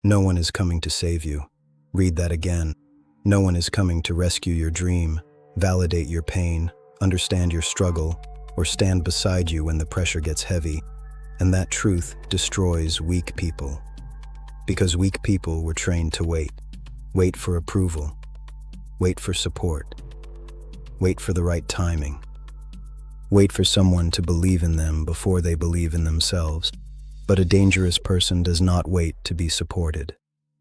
No one is coming to save you. Read that again. No one is coming to rescue your dream, validate your pain, understand your struggle, or stand beside you when the pressure gets heavy. And that truth destroys weak people. Because weak people were trained to wait. Wait for approval. Wait for support. Wait for the right timing. Wait for someone to believe in them before they believe in themselves. But a dangerous person does not wait to be supported.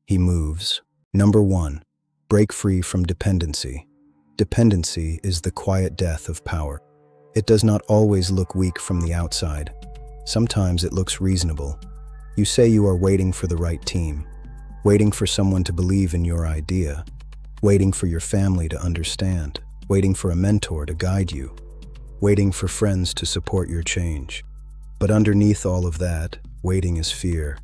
He moves. Number 1. Break free from dependency. Dependency is the quiet death of power. It does not always look weak from the outside. Sometimes it looks reasonable. You say you are waiting for the right team, waiting for someone to believe in your idea, waiting for your family to understand, waiting for a mentor to guide you, waiting for friends to support your change. But underneath all of that, waiting is fear.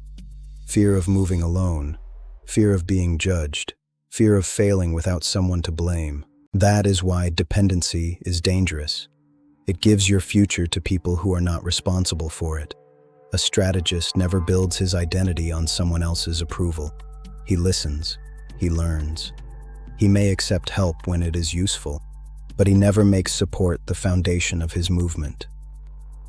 Fear of moving alone, fear of being judged, fear of failing without someone to blame. That is why dependency is dangerous. It gives your future to people who are not responsible for it. A strategist never builds his identity on someone else's approval. He listens, he learns. He may accept help when it is useful, but he never makes support the foundation of his movement.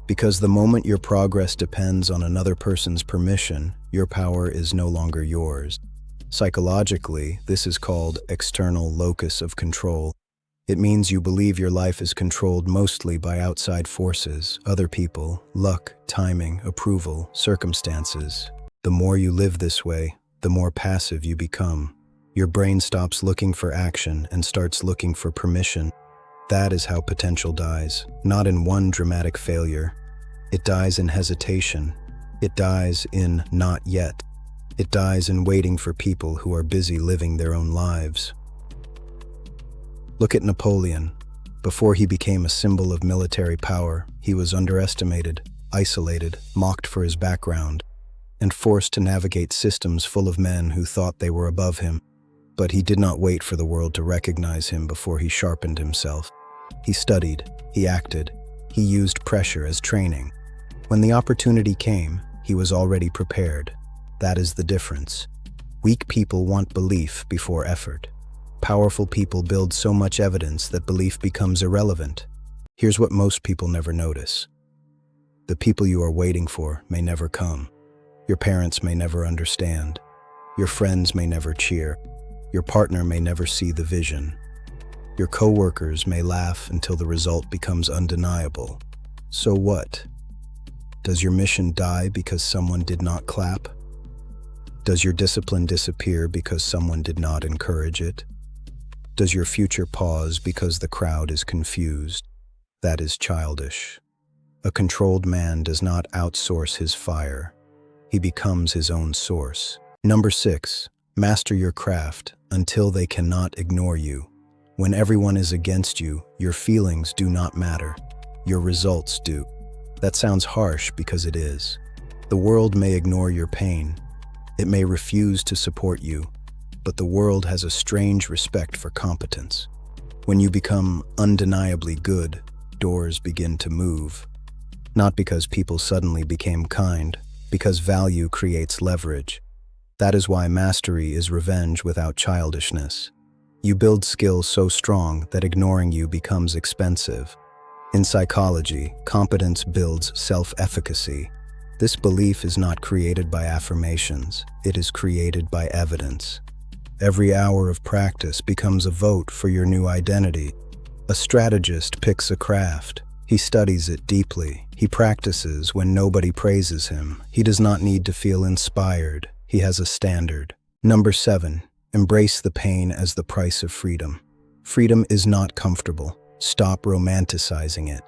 Because the moment your progress depends on another person's permission, your power is no longer yours. Psychologically, this is called external locus of control. It means you believe your life is controlled mostly by outside forces, other people, luck, timing, approval, circumstances. The more you live this way, the more passive you become. Your brain stops looking for action and starts looking for permission. That is how potential dies, not in one dramatic failure. It dies in hesitation. It dies in not yet. It dies in waiting for people who are busy living their own lives. Look at Napoleon. Before he became a symbol of military power, he was underestimated, isolated, mocked for his background, and forced to navigate systems full of men who thought they were above him. But he did not wait for the world to recognize him before he sharpened himself. He studied, he acted, he used pressure as training. When the opportunity came, he was already prepared. That is the difference. Weak people want belief before effort. Powerful people build so much evidence that belief becomes irrelevant. Here's what most people never notice. The people you are waiting for may never come. Your parents may never understand. Your friends may never cheer. Your partner may never see the vision. Your coworkers may laugh until the result becomes undeniable. So what? Does your mission die because someone did not clap? Does your discipline disappear because someone did not encourage it? Does your future pause because the crowd is confused? That is childish. A controlled man does not outsource his fire. He becomes his own source. Number 6. Master your craft until they cannot ignore you. When everyone is against you, your feelings do not matter. Your results do. That sounds harsh because it is. The world may ignore your pain. It may refuse to support you, but the world has a strange respect for competence. When you become undeniably good, doors begin to move. Not because people suddenly became kind, because value creates leverage. That is why mastery is revenge without childishness. You build skills so strong that ignoring you becomes expensive. In psychology, competence builds self-efficacy. This belief is not created by affirmations, it is created by evidence. Every hour of practice becomes a vote for your new identity. A strategist picks a craft. He studies it deeply. He practices when nobody praises him. He does not need to feel inspired. He has a standard. Number 7. Embrace the pain as the price of freedom. Freedom is not comfortable. Stop romanticizing it.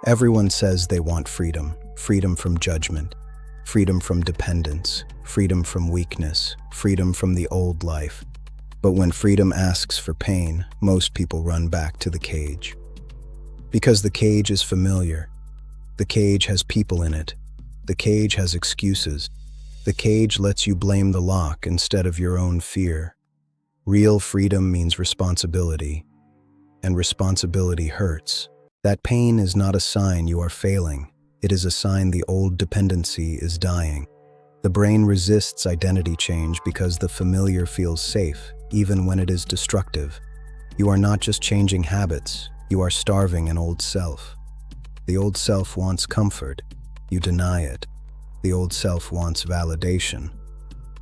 Everyone says they want freedom. Freedom from judgment. Freedom from dependence. Freedom from weakness. Freedom from the old life. But when freedom asks for pain, most people run back to the cage. Because the cage is familiar. The cage has people in it. The cage has excuses. The cage lets you blame the lock instead of your own fear. Real freedom means responsibility, and responsibility hurts. That pain is not a sign you are failing. It is a sign the old dependency is dying. The brain resists identity change because the familiar feels safe, even when it is destructive. You are not just changing habits, you are starving an old self. The old self wants comfort. You deny it. The old self wants validation.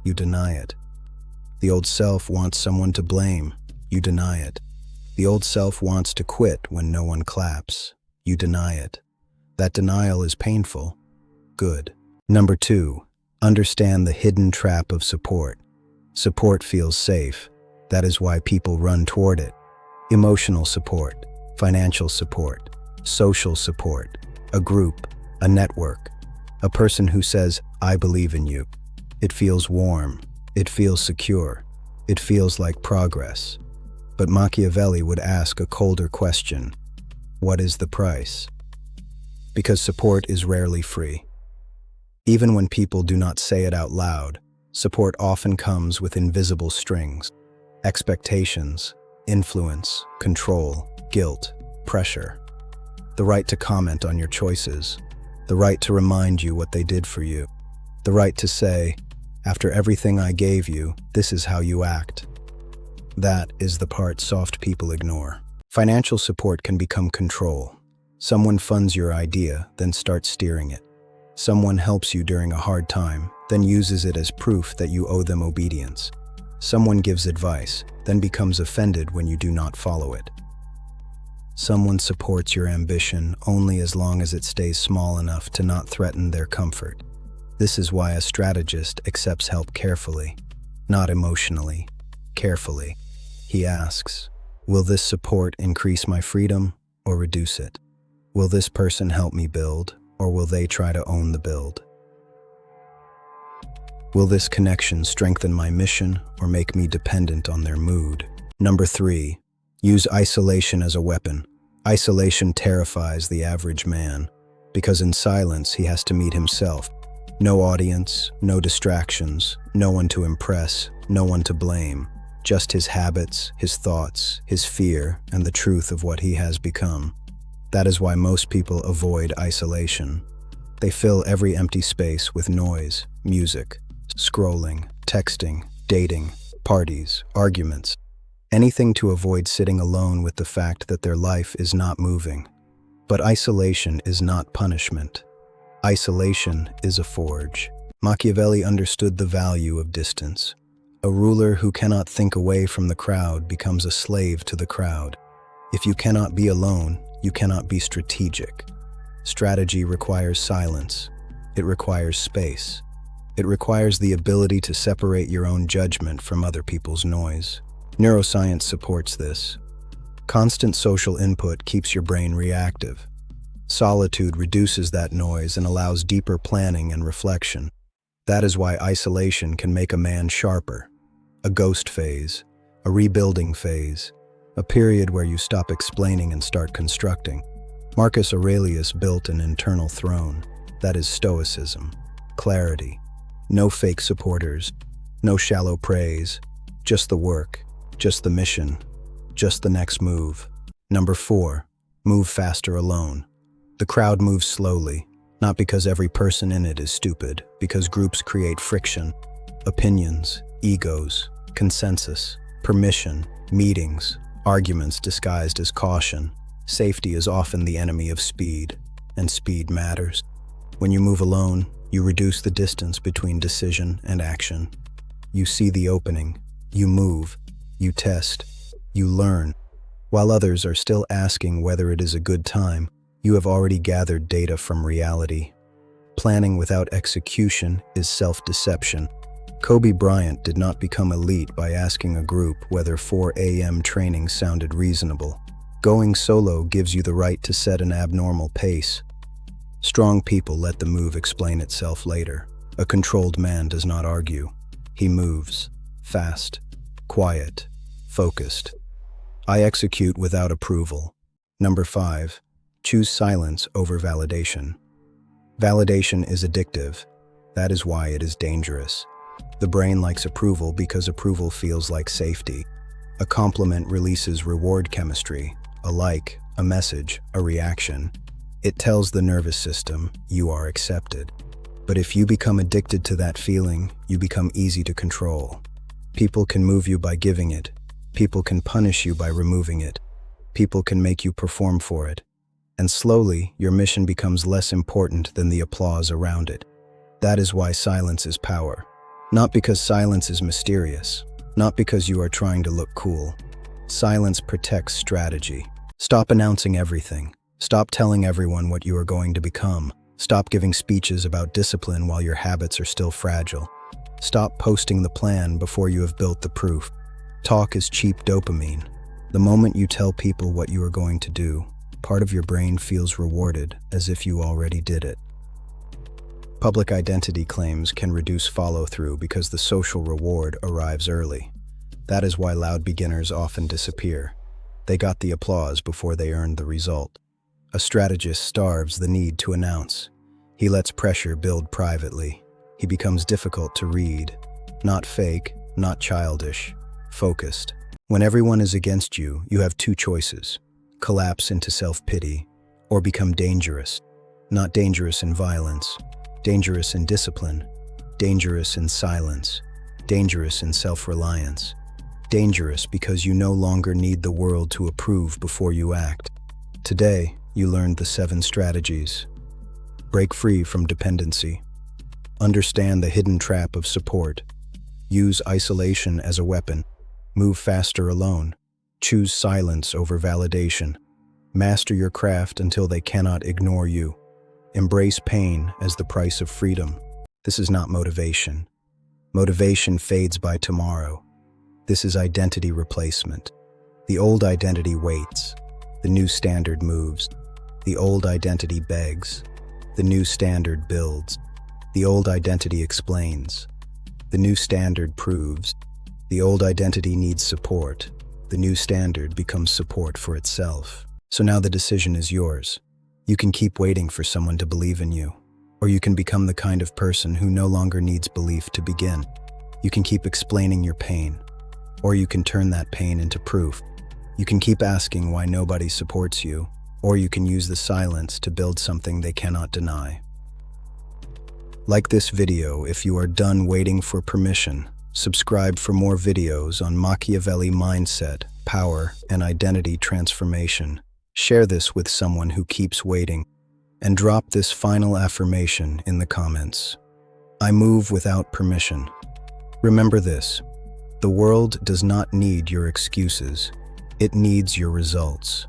You deny it. The old self wants someone to blame. You deny it. The old self wants to quit when no one claps. You deny it. That denial is painful. Good. Number 2, understand the hidden trap of support. Support feels safe. That is why people run toward it. Emotional support, financial support, social support, a group, a network, a person who says, "I believe in you." It feels warm. It feels secure. It feels like progress. But Machiavelli would ask a colder question. What is the price? Because support is rarely free. Even when people do not say it out loud, support often comes with invisible strings. Expectations, influence, control, guilt, pressure. The right to comment on your choices. The right to remind you what they did for you. The right to say, "After everything I gave you, this is how you act." That is the part soft people ignore. Financial support can become control. Someone funds your idea, then starts steering it. Someone helps you during a hard time, then uses it as proof that you owe them obedience. Someone gives advice, then becomes offended when you do not follow it. Someone supports your ambition only as long as it stays small enough to not threaten their comfort. This is why a strategist accepts help carefully, not emotionally, carefully. He asks, will this support increase my freedom or reduce it? Will this person help me build, or will they try to own the build? Will this connection strengthen my mission or make me dependent on their mood? Number 3, use isolation as a weapon. Isolation terrifies the average man, because in silence he has to meet himself. No audience, no distractions, no one to impress, no one to blame. Just his habits, his thoughts, his fear, and the truth of what he has become. That is why most people avoid isolation. They fill every empty space with noise, music, scrolling, texting, dating, parties, arguments. Anything to avoid sitting alone with the fact that their life is not moving. But isolation is not punishment. Isolation is a forge. Machiavelli understood the value of distance. A ruler who cannot think away from the crowd becomes a slave to the crowd. If you cannot be alone, you cannot be strategic. Strategy requires silence. It requires space. It requires the ability to separate your own judgment from other people's noise. Neuroscience supports this. Constant social input keeps your brain reactive. Solitude reduces that noise and allows deeper planning and reflection. That is why isolation can make a man sharper. A ghost phase, a rebuilding phase, a period where you stop explaining and start constructing. Marcus Aurelius built an internal throne. That is stoicism, clarity. No fake supporters, no shallow praise, just the work, just the mission, just the next move. Number 4, move faster alone. The crowd moves slowly, not because every person in it is stupid, because groups create friction, opinions, egos, consensus, permission, meetings, arguments disguised as caution. Safety is often the enemy of speed, and speed matters. When you move alone, you reduce the distance between decision and action. You see the opening, you move, you test, you learn. While others are still asking whether it is a good time, you have already gathered data from reality. Planning without execution is self-deception. Kobe Bryant did not become elite by asking a group whether 4 a.m. training sounded reasonable. Going solo gives you the right to set an abnormal pace. Strong people let the move explain itself later. A controlled man does not argue. He moves, fast, quiet, focused. I execute without approval. Number 5, choose silence over validation. Validation is addictive. That is why it is dangerous. The brain likes approval because approval feels like safety. A compliment releases reward chemistry, a like, a message, a reaction. It tells the nervous system, you are accepted. But if you become addicted to that feeling, you become easy to control. People can move you by giving it. People can punish you by removing it. People can make you perform for it. And slowly, your mission becomes less important than the applause around it. That is why silence is power. Not because silence is mysterious. Not because you are trying to look cool. Silence protects strategy. Stop announcing everything. Stop telling everyone what you are going to become. Stop giving speeches about discipline while your habits are still fragile. Stop posting the plan before you have built the proof. Talk is cheap dopamine. The moment you tell people what you are going to do, part of your brain feels rewarded as if you already did it. Public identity claims can reduce follow-through because the social reward arrives early. That is why loud beginners often disappear. They got the applause before they earned the result. A strategist starves the need to announce. He lets pressure build privately. He becomes difficult to read. Not fake, not childish, focused. When everyone is against you, you have two choices: collapse into self-pity, or become dangerous. Not dangerous in violence, dangerous in discipline, dangerous in silence, dangerous in self-reliance, dangerous because you no longer need the world to approve before you act. Today, you learned the 7 strategies. Break free from dependency. Understand the hidden trap of support. Use isolation as a weapon. Move faster alone. Choose silence over validation. Master your craft until they cannot ignore you. Embrace pain as the price of freedom. This is not motivation. Motivation fades by tomorrow. This is identity replacement. The old identity waits. The new standard moves. The old identity begs. The new standard builds. The old identity explains. The new standard proves. The old identity needs support. The new standard becomes support for itself. So now the decision is yours. You can keep waiting for someone to believe in you, or you can become the kind of person who no longer needs belief to begin. You can keep explaining your pain, or you can turn that pain into proof. You can keep asking why nobody supports you, or you can use the silence to build something they cannot deny. Like this video if you are done waiting for permission. Subscribe for more videos on Machiavelli Mindset, power, and identity transformation. Share this with someone who keeps waiting. And drop this final affirmation in the comments. I move without permission. Remember this: the world does not need your excuses. It needs your results.